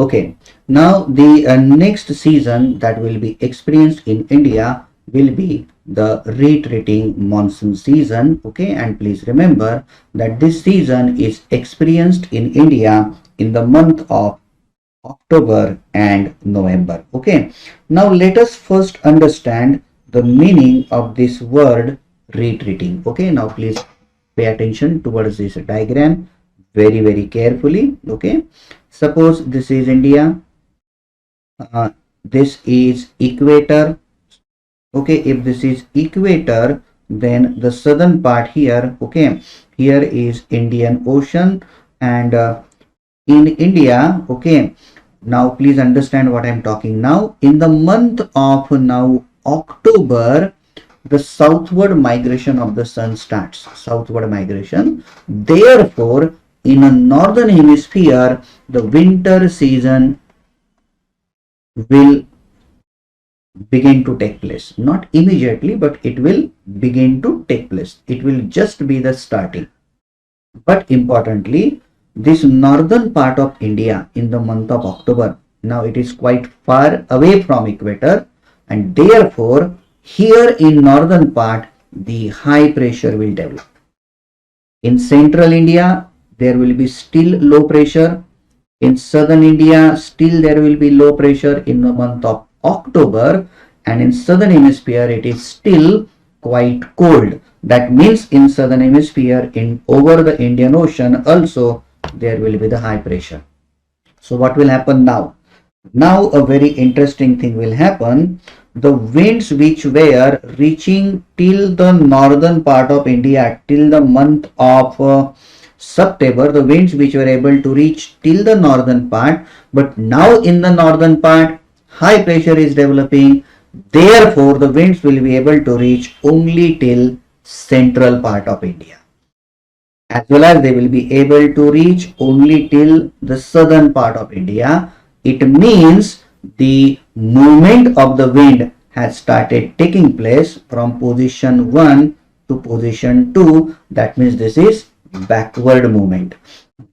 Okay, now the next season that will be experienced in India will be the retreating monsoon season. Okay, and please remember that this season is experienced in India in the month of October and November. Okay, now let us first understand the meaning of this word retreating. Okay, now please pay attention towards this diagram very carefully. Okay, suppose this is India, this is equator. Okay, if this is equator, then the southern part here, okay, here is Indian Ocean, and in India, okay, now please understand what I'm talking now. In the month of now October, the southward migration of the sun starts. Southward migration. Therefore, in a northern hemisphere, the winter season will begin to take place. Not immediately, but it will begin to take place. It will just be the starting. But importantly, this northern part of India in the month of October, now it is quite far away from equator, and therefore here in northern part the high pressure will develop. In central India there will be still low pressure. In southern India still there will be low pressure in the month of October, and in southern hemisphere it is still quite cold. That means in southern hemisphere, in over the Indian Ocean also there will be the high pressure. So what will happen now? Now a very interesting thing will happen. The winds which were reaching till the northern part of India till the month of September, the winds which were able to reach till the northern part, but now in the northern part high pressure is developing. Therefore the winds will be able to reach only till central part of India, as well as they will be able to reach only till the southern part of India. It means the movement of the wind has started taking place from position 1 to position 2. That means this is backward movement.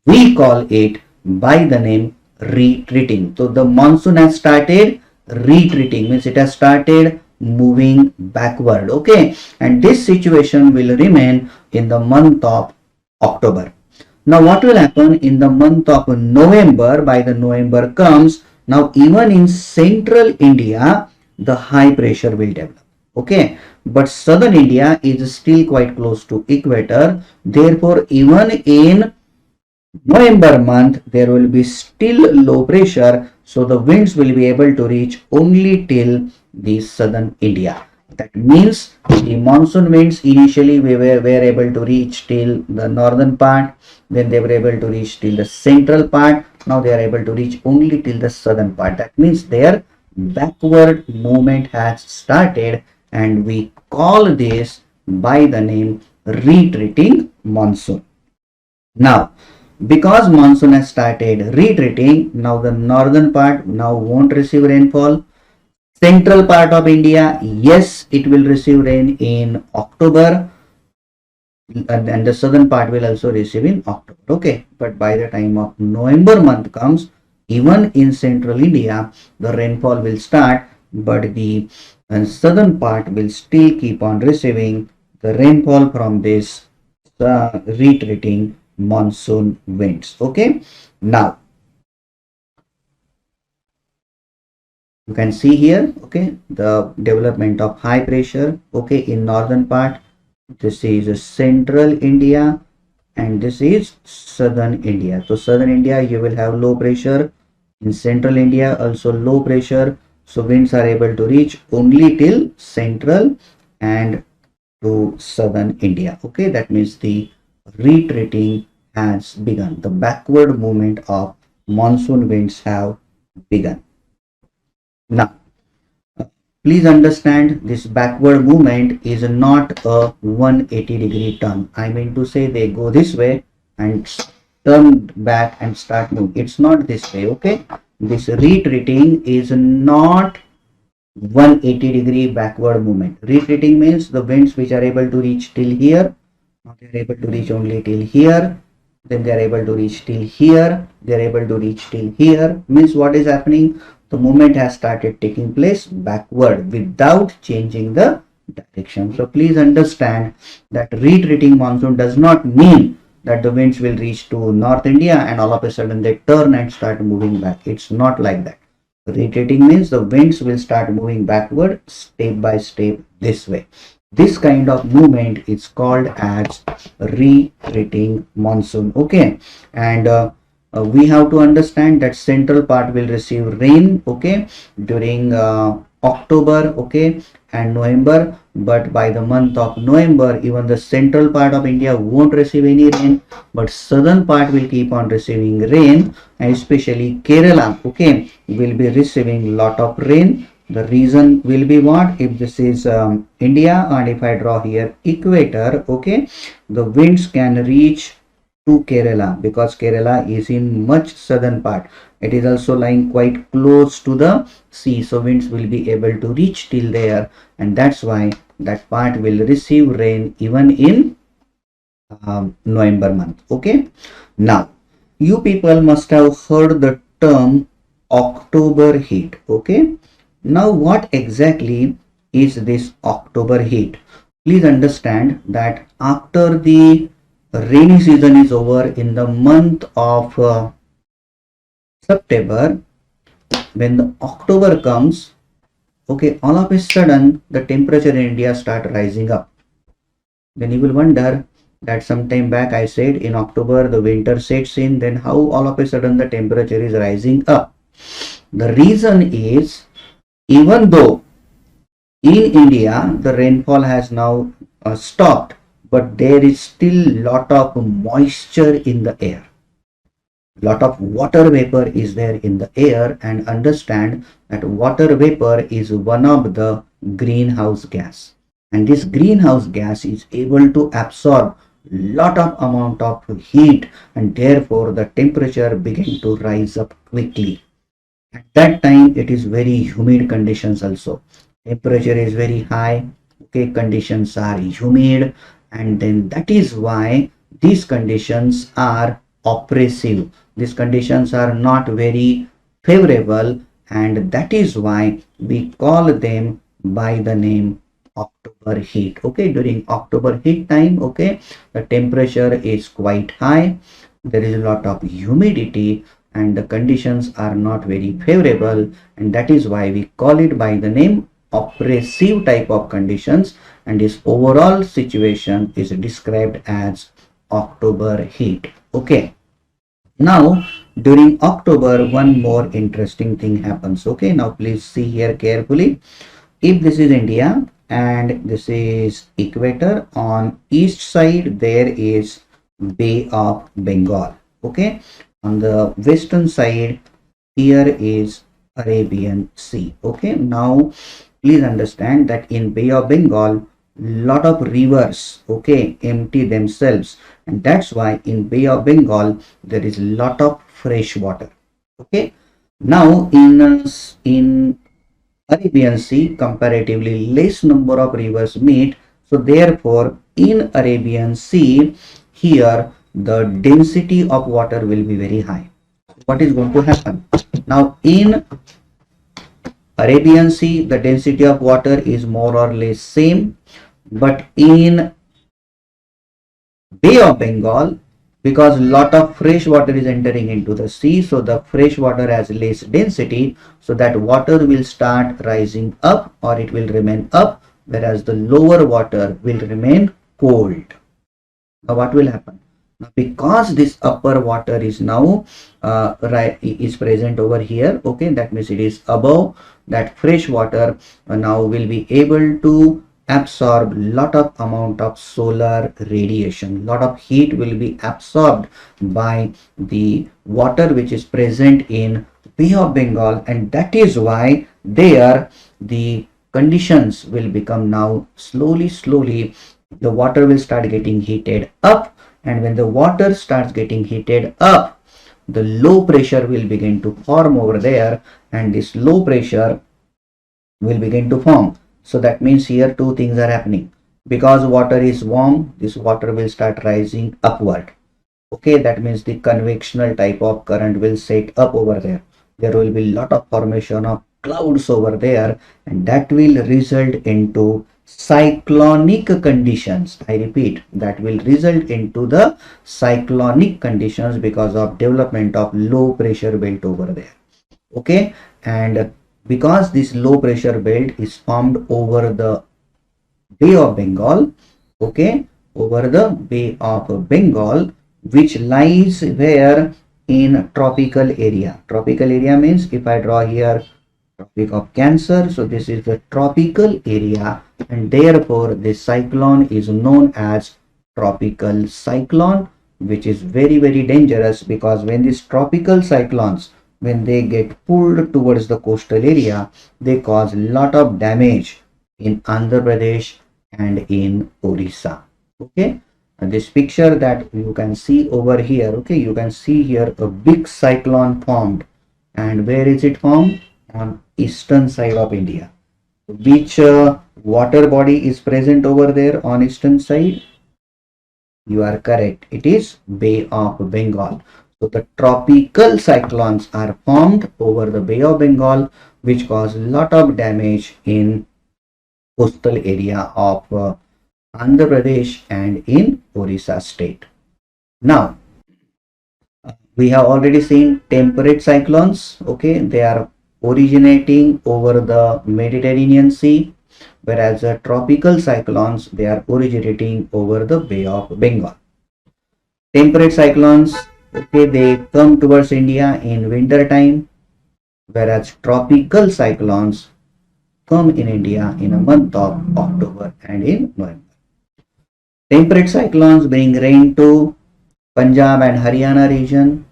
We call it by the name retreating. So the monsoon has started retreating, means it has started moving backward. Okay, and this situation will remain in the month of October. Now what will happen in the month of November? By the November comes, now even in central India the high pressure will develop. Okay, but southern India is still quite close to equator. Therefore even in November month there will be still low pressure, so the winds will be able to reach only till the southern India. That means the monsoon winds initially were able to reach till the northern part, then they were able to reach till the central part, now they are able to reach only till the southern part. That means their backward movement has started, and we call this by the name retreating monsoon. Now because monsoon has started retreating, now the northern part now won't receive rainfall. Central part of India, yes, it will receive rain in October, and the southern part will also receive in October. Okay, but by the time of November month comes, even in central India the rainfall will start, but the southern part will still keep on receiving the rainfall from this retreating monsoon winds. Okay, now you can see here, okay, the development of high pressure. Okay, in northern part this is central India and this is southern India. So southern India you will have low pressure, in central India also low pressure, so winds are able to reach only till central and to southern India. Okay, that means the retreating has begun, the backward movement of monsoon winds have begun. Now please understand, this backward movement is not a 180-degree turn. I mean to say they go this way and turn back and start moving. It's not this way. Okay, this retreating is not 180-degree backward movement. Retreating means the winds which are able to reach till here, now they are able to reach only till here, then they are able to reach till here, they are able to reach till here. Means what is happening? The movement has started taking place backward without changing the direction. So please understand that retreating monsoon does not mean that the winds will reach to North India and all of a sudden they turn and start moving back. It's not like that. Retreating means the winds will start moving backward step by step this way. This kind of movement is called as retreating monsoon. Okay, and we have to understand that central part will receive rain, okay, during October, okay, and November, but by the month of November even the central part of India won't receive any rain, but southern part will keep on receiving rain, and especially Kerala, okay, will be receiving lot of rain. The reason will be what? If this is India and if I draw here equator, okay, the winds can reach to Kerala because Kerala is in much southern part. It is also lying quite close to the sea, so winds will be able to reach till there, and that's why that part will receive rain even in November month. Okay, now you people must have heard the term October heat. Okay, now what exactly is this October heat? Please understand that after the rainy season is over in the month of September, when the October comes, okay, all of a sudden the temperature in India start rising up. Then you will wonder that some time back I said in October the winter sets in, then how all of a sudden the temperature is rising up? The reason is, even though in India the rainfall has now stopped, but there is still lot of moisture in the air. Lot of water vapor is there in the air, and understand that water vapor is one of the greenhouse gas, and this greenhouse gas is able to absorb lot of amount of heat, and therefore the temperature begin to rise up quickly. At that time it is very humid conditions also. Temperature is very high, okay, conditions are humid, and then that is why these conditions are oppressive. These conditions are not very favorable, and that is why we call them by the name October heat. Okay, during October heat time, okay, the temperature is quite high, there is a lot of humidity, and the conditions are not very favorable, and that is why we call it by the name oppressive type of conditions, and this overall situation is described as October heat. Okay, now during October one more interesting thing happens. Okay, now please see here carefully. If this is India and this is equator, on east side there is Bay of Bengal. Okay, on the western side here is Arabian Sea. Okay, now please understand that in Bay of Bengal lot of rivers, okay, empty themselves, and that's why in Bay of Bengal there is lot of fresh water. Okay, now in Arabian Sea comparatively less number of rivers meet, so therefore in Arabian Sea here the density of water will be very high. What is going to happen? Now in Arabian Sea the density of water is more or less same, but in Bay of Bengal, because lot of fresh water is entering into the sea, so the fresh water has less density, so that water will start rising up or it will remain up, whereas the lower water will remain cold. Now what will happen? Now because this upper water is now is present over here, okay, that means it is above, that fresh water now will be able to absorb lot of amount of solar radiation. Lot of heat will be absorbed by the water which is present in Bay of Bengal, and that is why there the conditions will become now slowly the water will start getting heated up, and when the water starts getting heated up the low pressure will begin to form over there, and this low pressure will begin to form. So that means here two things are happening. Because water is warm, this water will start rising upward. Okay, that means the convectional type of current will set up over there. There will be lot of formation of clouds over there, and that will result into cyclonic conditions. I repeat, that will result into the cyclonic conditions because of development of low pressure belt over there. Okay, and because this low pressure belt is formed over the Bay of Bengal, okay, over the Bay of Bengal, which lies where in tropical area. Tropical area means, if I draw here Tropic of Cancer, so this is the tropical area, and therefore this cyclone is known as tropical cyclone, which is very dangerous, because when these tropical cyclones, when they get pulled towards the coastal area, they cause lot of damage in Andhra Pradesh and in Orissa. Okay, and this picture that you can see over here, okay, you can see here a big cyclone formed. And where is it formed? On eastern side of India. Which water body is present over there on eastern side? You are correct, it is Bay of Bengal. So the tropical cyclones are formed over the Bay of Bengal, which cause a lot of damage in coastal area of Andhra Pradesh and in Orissa state. Now, we have already seen temperate cyclones. Okay, they are originating over the Mediterranean Sea, whereas the tropical cyclones, they are originating over the Bay of Bengal. Temperate cyclones, okay, they come towards India in winter time, whereas tropical cyclones come in India in a month of October and in November. Temperate cyclones bring rain to Punjab and Haryana region,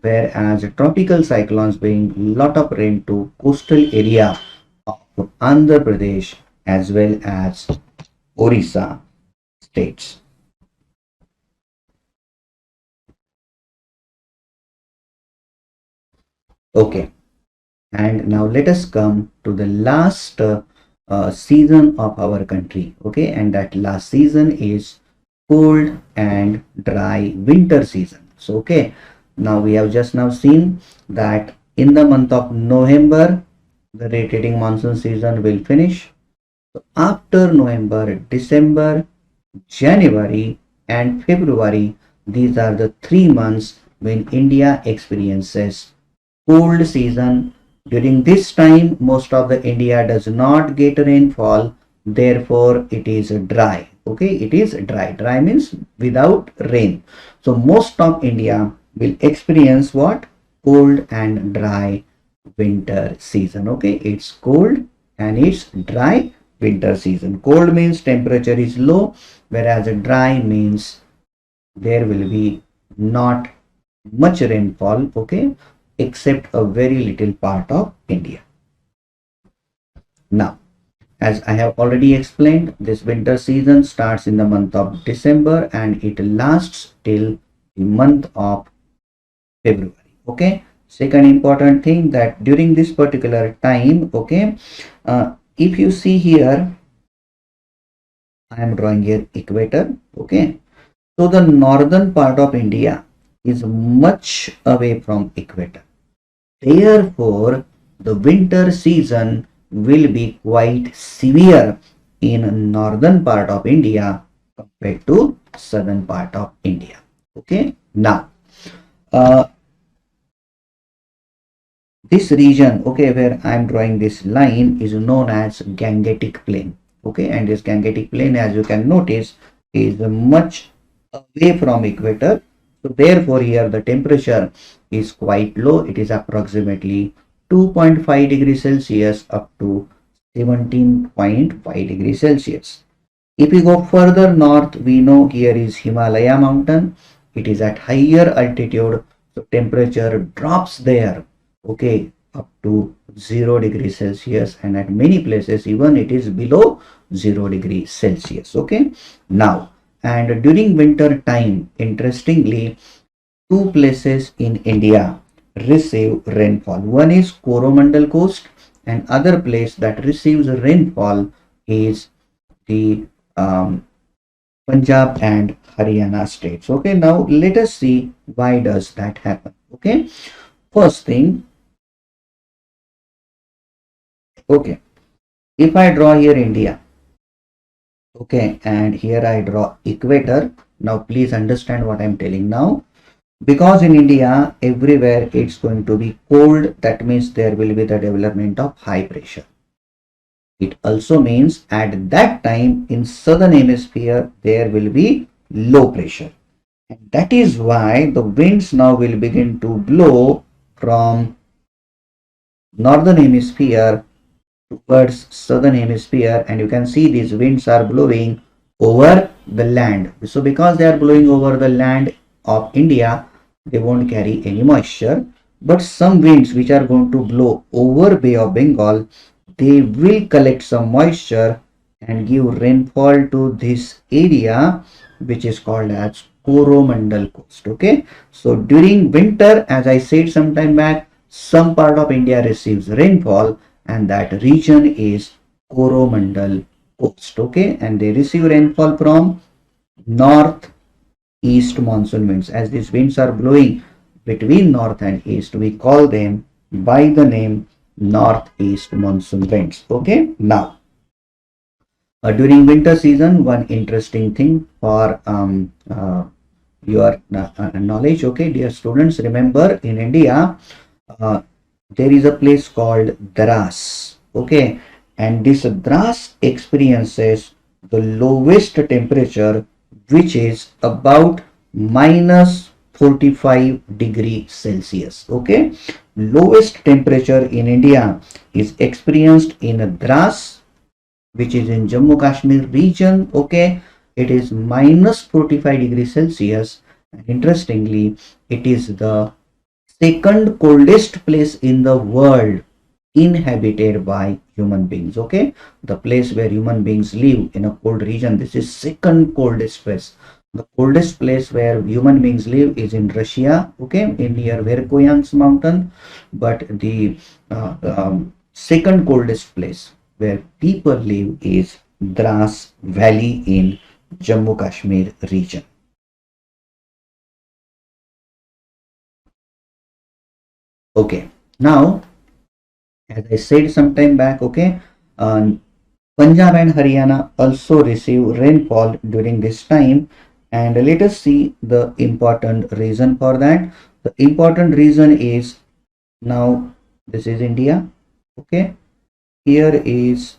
whereas tropical cyclones bring lot of rain to coastal area of Andhra Pradesh as well as Orissa states. Okay, and now let us come to the last season of our country. Okay, and that last season is cold and dry winter season. So okay, now we have just now seen that in the month of November the rotating monsoon season will finish. So after November, December, January and February, these are the 3 months when India experiences cold season. During this time, most of the India does not get rainfall, therefore it is dry. Okay, it is dry. Dry means without rain. So most of India will experience what? Cold and dry winter season. Okay, it's cold and it's dry winter season. Cold means temperature is low, whereas dry means there will be not much rainfall, okay, except a very little part of India. Now, as I have already explained, this winter season starts in the month of December and it lasts till the month of February. Okay, second important thing, that during this particular time, okay, if you see here, I am drawing here equator. Okay, so the northern part of India is much away from equator. Therefore, the winter season will be quite severe in northern part of India compared to southern part of India. Okay, now this region, okay, where I am drawing this line is known as Gangetic Plain. Okay, and this Gangetic Plain, as you can notice, is much away from equator. So therefore here the temperature is quite low. It is approximately 2.5 degrees Celsius up to 17.5 degrees Celsius. If we go further north, we know here is Himalaya mountain. It is at higher altitude, so temperature drops there, okay, up to 0 degrees Celsius, and at many places even it is below 0 degrees Celsius. Okay, now, and during winter time, interestingly, two places in India receive rainfall. One is Coromandel coast and other place that receives rainfall is the Punjab and Haryana states. Okay, now let us see why does that happen. Okay, first thing, okay, if I draw here India, okay, and here I draw equator. Now please understand what I'm telling now. Because in India, everywhere it's going to be cold, that means there will be the development of high pressure. It also means at that time in southern hemisphere, there will be low pressure. And that is why the winds now will begin to blow from northern hemisphere towards southern hemisphere, and you can see these winds are blowing over the land. So because they are blowing over the land of India, they won't carry any moisture, but some winds which are going to blow over Bay of Bengal, they will collect some moisture and give rainfall to this area which is called as Coromandel coast. Okay, so during winter, as I said some time back, some part of India receives rainfall, and that region is Coromandel coast. Okay, and they receive rainfall from north east monsoon winds. As these winds are blowing between north and east, we call them by the name northeast monsoon winds. Okay, now during winter season, one interesting thing for your knowledge. Okay, dear students, remember in India uh, there is a place called Dras. Okay, and this Dras experiences the lowest temperature, which is about minus 45 degree Celsius. Okay, lowest temperature in India is experienced in Dras, which is in Jammu Kashmir region. Okay, it is minus 45 degrees Celsius. And interestingly, it is the second coldest place in the world inhabited by human beings. Okay, the place where human beings live in a cold region, this is second coldest place. The coldest place where human beings live is in Russia, okay, in near Verkhoyansk mountain. But the second coldest place where people live is Dras Valley in Jammu Kashmir region. Okay, now as I said some time back, okay, Punjab and Haryana also receive rainfall during this time, and let us see the important reason for that. The important reason is, now this is India, okay, here is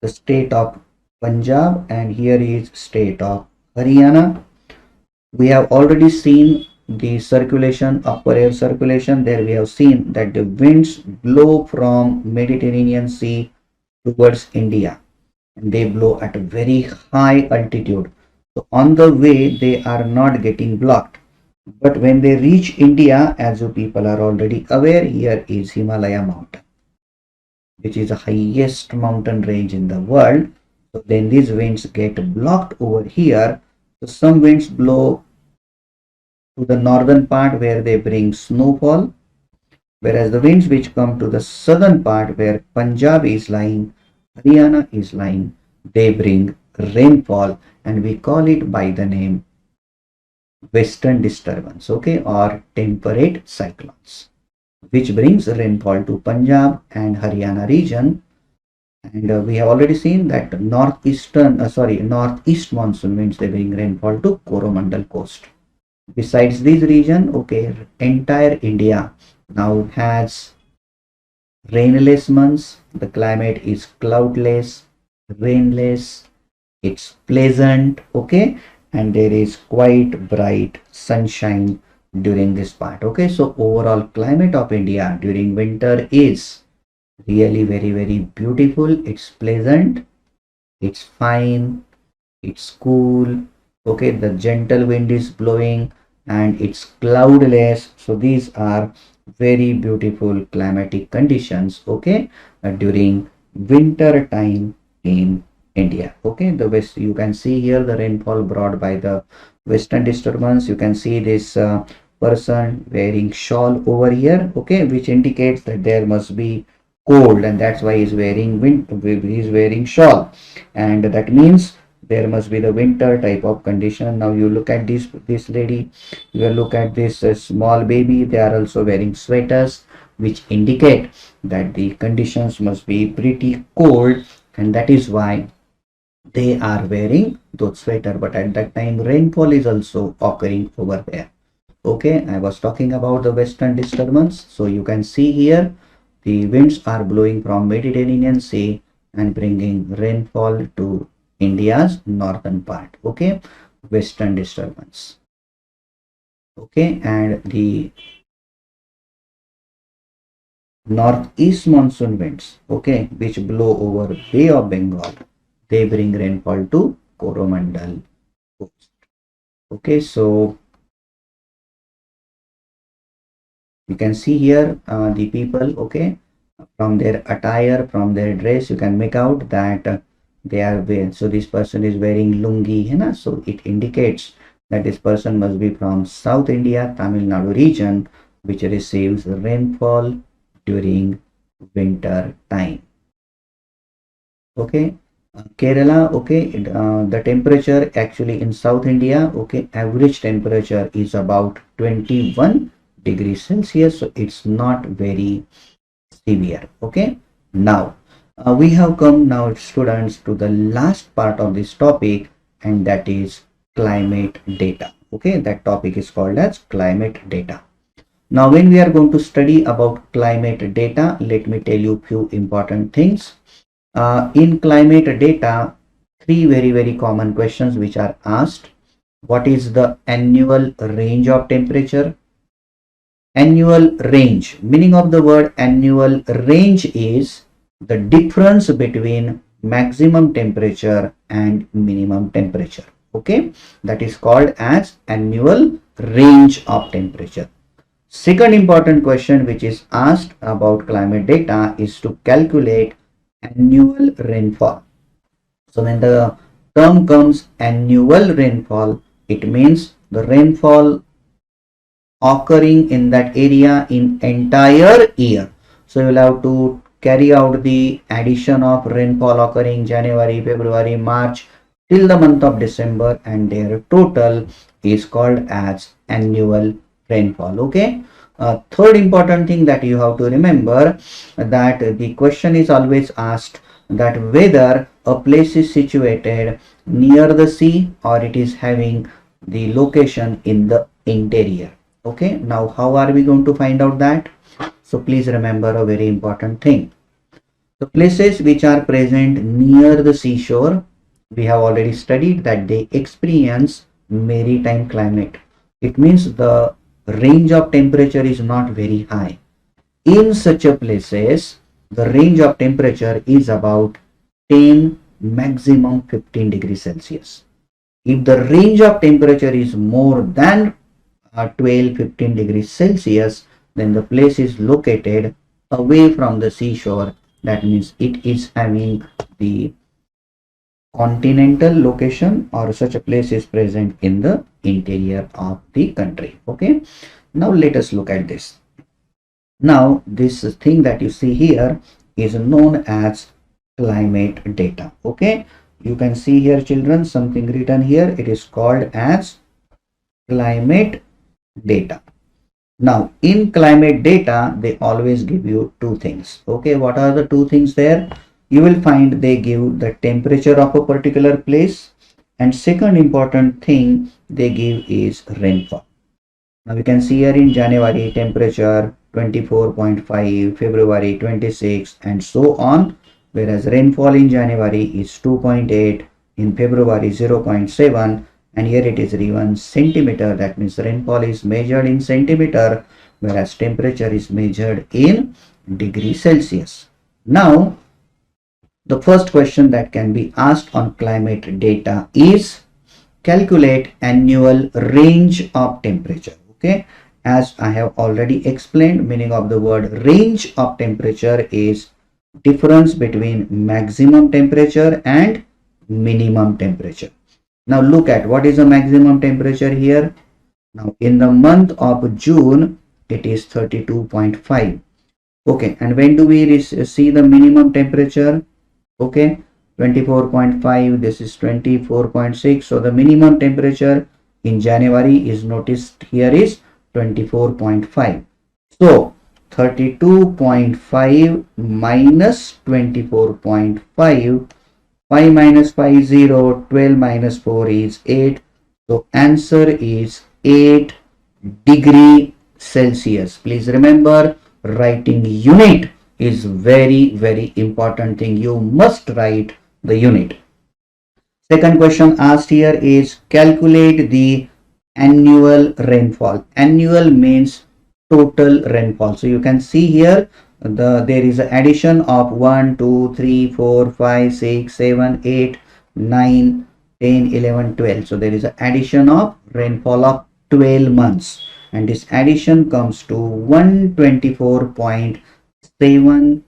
the state of Punjab and here is state of Haryana. We have already seen the circulation, upper air circulation. There we have seen that the winds blow from Mediterranean Sea towards India, and they blow at a very high altitude. So on the way, they are not getting blocked. But when they reach India, as you people are already aware, here is Himalaya mountain, which is the highest mountain range in the world. So then these winds get blocked over here. So some winds blow to the northern part where they bring snowfall, whereas the winds which come to the southern part where Punjab is lying, Haryana is lying, they bring rainfall, and we call it by the name western disturbance, okay, or temperate cyclones, which brings rainfall to Punjab and Haryana region. And we have already seen that northeast monsoon winds, they bring rainfall to Coromandel coast. Besides this region, okay, entire India now has rainless months. The climate is cloudless, rainless, it's pleasant, okay, and there is quite bright sunshine during this part. Okay, so overall climate of India during winter is really very beautiful. It's pleasant, it's fine, it's cool, okay, the gentle wind is blowing and it's cloudless. So these are very beautiful climatic conditions, okay, during winter time in India. Okay, the west, you can see here the rainfall brought by the western disturbance. You can see this person wearing shawl over here, okay, which indicates that there must be cold, and that's why he's wearing shawl, and that means there must be the winter type of condition. Now you look at this lady, you look at this small baby, they are also wearing sweaters, which indicate that the conditions must be pretty cold, and that is why they are wearing those sweater. But at that time rainfall is also occurring over there. Okay, I was talking about the western disturbance. So you can see here the winds are blowing from Mediterranean Sea and bringing rainfall to India's northern part. Okay, western disturbance. Okay, and the northeast monsoon winds, okay, which blow over Bay of Bengal, they bring rainfall to Coromandel coast. Okay, so you can see here the people, okay, from their attire, from their dress, you can make out that they are wearing. So this person is wearing lungi, you know, so it indicates that this person must be from South India, Tamil Nadu region, which receives rainfall during winter time. Okay, Kerala, okay, the temperature actually in South India, okay, average temperature is about 21 degrees Celsius, so it's not very severe. Okay, now we have come now, students, to the last part of this topic, and that is climate data. Okay, that topic is called as climate data. Now when we are going to study about climate data, let me tell you few important things. In climate data, three very common questions which are asked. What is the annual range of temperature? Annual range, meaning of the word annual range is the difference between maximum temperature and minimum temperature. Okay, that is called as annual range of temperature. Second important question which is asked about climate data is to calculate annual rainfall. So when the term comes annual rainfall, it means the rainfall occurring in that area in entire year. So you will have to carry out the addition of rainfall occurring January, February, March till the month of December, and their total is called as annual rainfall. Okay, third important thing that you have to remember, that the question is always asked that whether a place is situated near the sea or it is having the location in the interior. Okay, now how are we going to find out that? So please remember a very important thing. The places which are present near the seashore, we have already studied that they experience maritime climate. It means the range of temperature is not very high. In such a places, the range of temperature is about 10 maximum 15 degrees Celsius. If the range of temperature is more than 12-15 degrees Celsius, then the place is located away from the seashore. That means it is having the continental location, or such a place is present in the interior of the country. Okay, now let us look at this. Now this thing that you see here is known as climate data. Okay, you can see here, children, something written here. It is called as climate data. Now in climate data, they always give you two things. Okay, what are the two things there? You will find they give the temperature of a particular place, and second important thing they give is rainfall. Now we can see here in January temperature 24.5, February 26, and so on, whereas rainfall in January is 2.8, in February 0.7, and here it is given centimeter. That means rainfall is measured in centimeter, whereas temperature is measured in degree Celsius. Now the first question that can be asked on climate data is calculate annual range of temperature. Okay, as I have already explained, meaning of the word range of temperature is difference between maximum temperature and minimum temperature. Now look at what is the maximum temperature here. Now in the month of June, it is 32.5. Okay, and when do we see the minimum temperature? Okay, 24.5, this is 24.6. So the minimum temperature in January is noticed here is 24.5. So 32.5 minus 24.5, 5 minus 5 is 0, 12 minus 4 is 8. So answer is 8 degree Celsius. Please remember, writing unit is very important thing. You must write the unit. Second question asked here is calculate the annual rainfall. Annual means total rainfall. So you can see here there is an addition of 1, 2, 3, 4, 5, 6, 7, 8, 9, 10, 11, 12. So there is an addition of rainfall of 12 months, and this addition comes to 124.7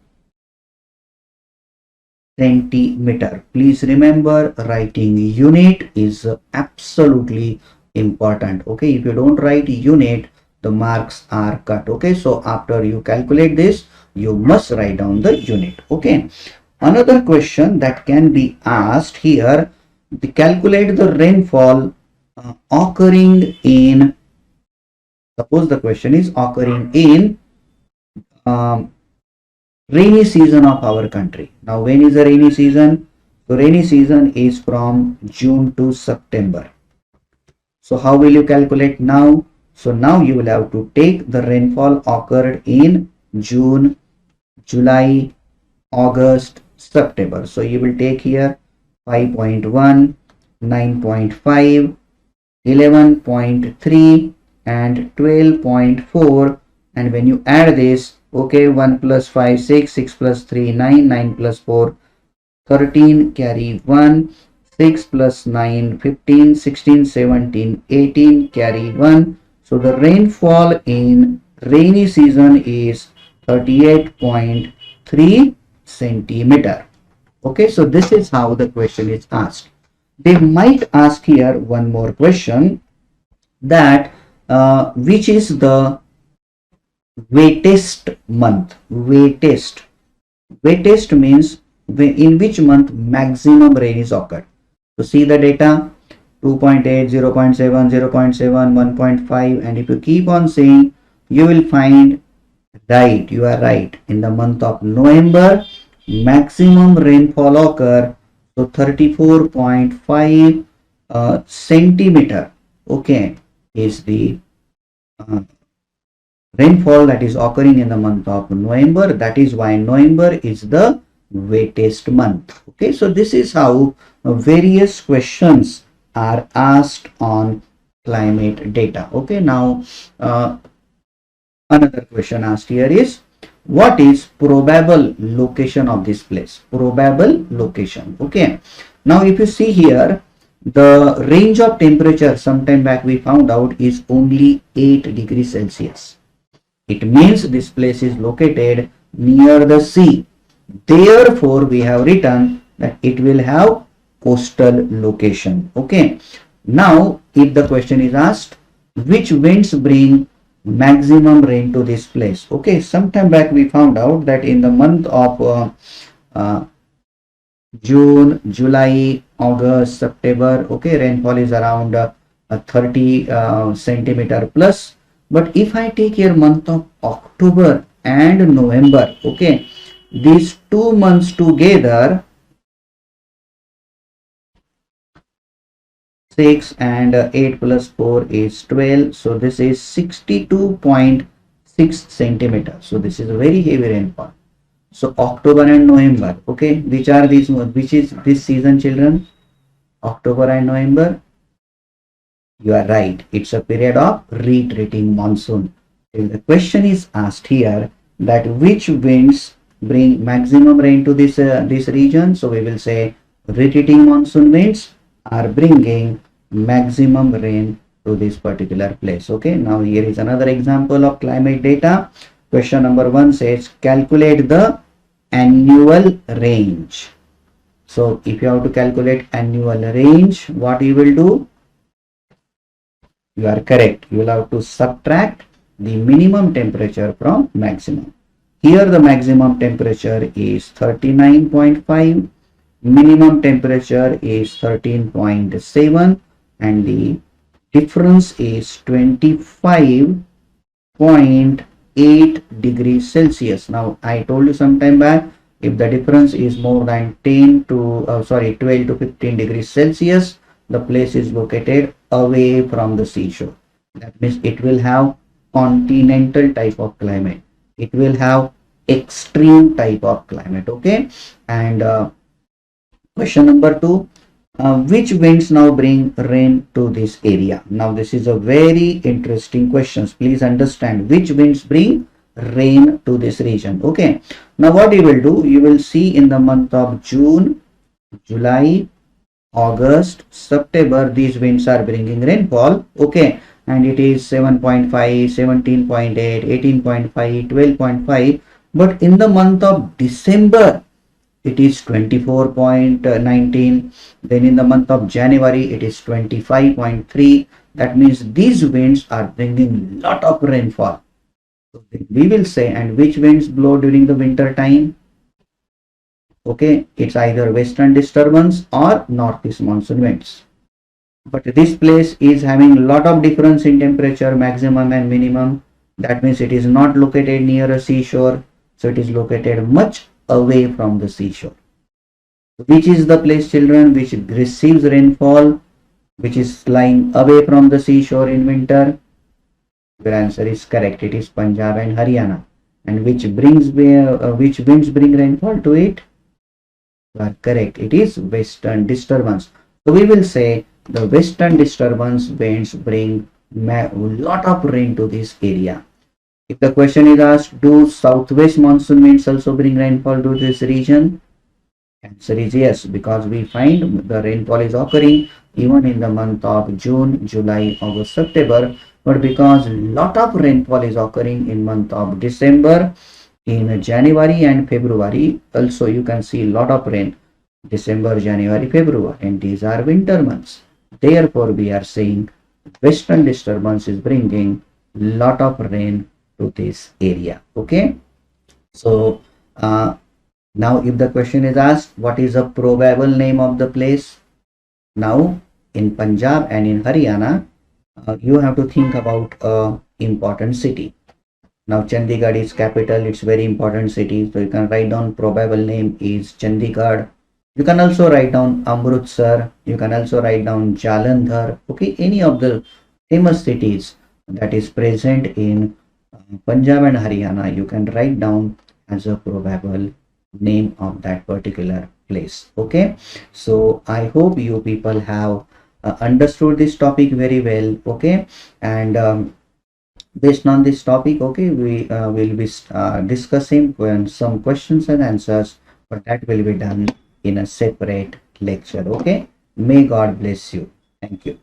centimeter. Please remember, writing unit is absolutely important. Okay, if you don't write unit, the marks are cut. Okay, so after you calculate this, you must write down the unit. Okay, another question that can be asked here, calculate the rainfall occurring in, suppose the question is occurring in rainy season of our country. Now when is the rainy season? So rainy season is from June to September. So how will you calculate now? So now you will have to take the rainfall occurred in June, July, August, September. So you will take here 5.1, 9.5, 11.3 and 12.4, and when you add this, okay, 1 plus 5 6, 6 plus 3 9, 9 plus 4 13, carry 1, 6 plus 9 15, 16, 17, 18, carry 1. So the rainfall in rainy season is 38.3 centimeter. Okay, so this is how the question is asked. They might ask here one more question, that which is the wettest month. Wettest means in which month maximum rain is occurred. So see the data, 2.8, 0.7, 0.7, 1.5, and if you keep on saying, you will find right, you are right, in the month of November maximum rainfall occur, so 34.5 centimeter, okay, is the rainfall that is occurring in the month of November. That is why November is the wettest month. Okay, so this is how various questions are asked on climate data. Okay, now another question asked here is, what is probable location of this place? Probable location. Okay, now if you see here, the range of temperature sometime back we found out is only 8 degrees Celsius. It means this place is located near the sea. Therefore, we have written that it will have coastal location. Okay. Now, if the question is asked, which winds bring maximum rain to this place? Okay. Sometime back we found out that in the month of June, July, August, September, okay, rainfall is around 30 centimeter plus. But if I take here month of October and November, okay, these 2 months together, 6 and 8 plus 4 is 12. So this is 62.6 centimeters. So this is a very heavy rainfall. So October and November, okay, which are these, which is this season, children? October and November. You are right, it's a period of retreating monsoon. If the question is asked here that which winds bring maximum rain to this region, so we will say retreating monsoon winds are bringing maximum rain to this particular place. Okay, now here is another example of climate data. Question number 1 says calculate the annual range. So if you have to calculate annual range, what you will do? You are correct. You will have to subtract the minimum temperature from maximum. Here the maximum temperature is 39.5, minimum temperature is 13.7, and the difference is 25.8 degrees Celsius. Now I told you some time back, if the difference is more than 12 to 15 degrees Celsius, the place is located away from the seashore. That means it will have continental type of climate. It will have extreme type of climate. Okay. And question number 2, which winds now bring rain to this area? Now this is a very interesting question. Please understand, which winds bring rain to this region. Okay. Now what you will do, you will see in the month of June, July, August, September, these winds are bringing rainfall. Okay. And it is 7.5, 17.8, 18.5, 12.5. But in the month of December, it is 24.19. Then in the month of January, it is 25.3. That means these winds are bringing lot of rainfall. So we will say, and which winds blow during the winter time? Okay, it's either western disturbance or northeast monsoon winds. But this place is having a lot of difference in temperature, maximum and minimum. That means it is not located near a seashore. So it is located much away from the seashore. Which is the place, children, which receives rainfall, which is lying away from the seashore in winter? Your answer is correct. It is Punjab and Haryana. And which winds bring rainfall to it? You are correct. It is western disturbance. So we will say the western disturbance winds bring a lot of rain to this area. If the question is asked, do southwest monsoon winds also bring rainfall to this region? Answer is yes, because we find the rainfall is occurring even in the month of June, July, August, September. But because lot of rainfall is occurring in month of December, in January and February, also you can see lot of rain. December, January, February, and these are winter months. Therefore, we are saying western disturbance is bringing lot of rain to this area. Okay. So now if the question is asked, what is the probable name of the place? Now in Punjab and in Haryana, you have to think about a important city. Now Chandigarh is capital, it's very important city. So you can write down probable name is Chandigarh. You can also write down Amritsar. You can also write down Jalandhar. Okay, any of the famous cities that is present in Punjab and Haryana, you can write down as a probable name of that particular place. Okay, so I hope you people have understood this topic very well. Okay, and based on this topic, okay, we will be discussing some questions and answers, but that will be done in a separate lecture. Okay, may God bless you. Thank you.